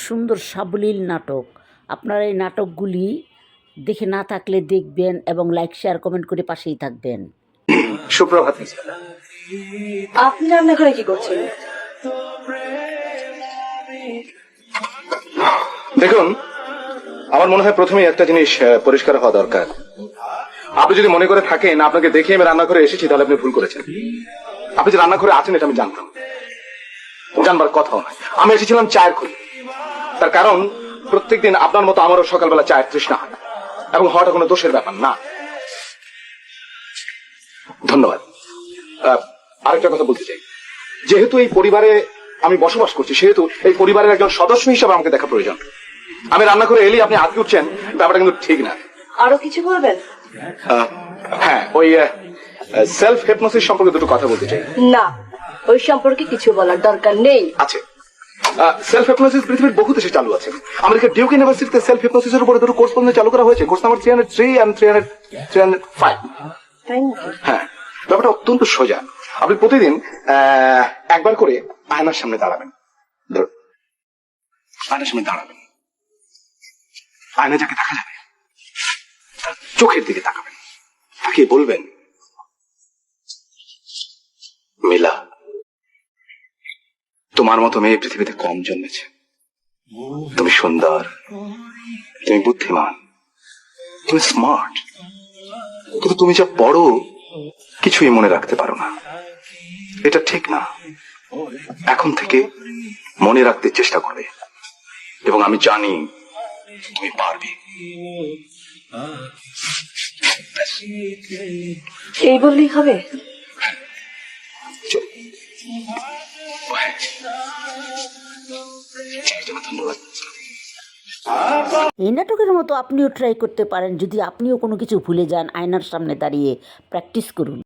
সুন্দর সাবলীল নাটক। আপনারা এই নাটকগুলি দেখে না থাকলে দেখবেন এবং লাইক শেয়ার কমেন্ট করে পাশেই থাকবেন। সুপ্রভাত। আপনি রান্নাঘরে কি করছেন? দেখুন, আমার মনে হয় প্রথমেই একটা জিনিস পরিষ্কার হওয়া দরকার। আপনি যদি মনে করে থাকেন আপনাকে দেখে আমি রান্নাঘরে এসেছি, তাহলে আপনি ভুল করেছেন। আপনি যে রান্নাঘরে আছেন এটা আমি জানতাম, জানবার কথাও নয়। আমি এসেছিলাম চায়ের খোঁজে। তার কারণ প্রত্যেকদিন আপনার মতো আমারও সকালবেলা চায়ের তৃষ্ণা হয়, এবং হওয়াটা কোনো দোষের ব্যাপার না। ধন্যবাদ। আরেকটা কথা বলতে চাই, যেহেতু এই পরিবারে আমি বসবাস করছি, সেহেতু এই পরিবারের একজন সদস্য হিসাবে আমাকে দেখা প্রয়োজন। আমি রান্না করে এলি আপনি আটকে উঠছেন, ব্যাপারটা কিন্তু ঠিক না। আরো কিছু বলবেন? হ্যাঁ, ওই সেলফ হিপনোসিস সম্পর্কে দুটো কথা বলতে চাই। না, ওই সম্পর্কে কিছু বলার দরকার নেই। আছে। সেলফ হিপনোসিস পৃথিবীর বহু দেশে চালু আছে। আমেরিকার ডিউক ইউনিভার্সিটিতে সেলফ হিপনোসিসের উপরে দুটো কোর্স চালু করা হয়েছে, কোর্স নাম্বার 303 and 305। তাই নাকি? হ্যাঁ, ব্যাপারটা অত্যন্ত সোজা। আপনি প্রতিদিন একবার করে আয়নার সামনে দাঁড়াবেন। ধরুন, আয়নার সামনে দাঁড়াবেন, আয়না যাকে দেখা যাবে তার চোখের দিকে তাকাবেন, তাকে বলবেন, মিলা, তোমার মতো মেয়ে পৃথিবীতে কম জন্মেছে। তুমি সুন্দর, তুমি বুদ্ধিমান, তুমি স্মার্ট, কিন্তু তুমি যা পড়ো কিছুই মনে রাখতে পারো না। এটা ঠিক না। এখন থেকে মনে রাখতে চেষ্টা করবে, এবং আমি জানি তুমি পারবে। এই বললেই হবে? ধন্যবাদ। এই নাটকের মতো আপনিও ট্রাই করতে পারেন। যদি আপনিও কোনো কিছু ভুলে যান, আয়নার সামনে দাঁড়িয়ে প্র্যাকটিস করুন।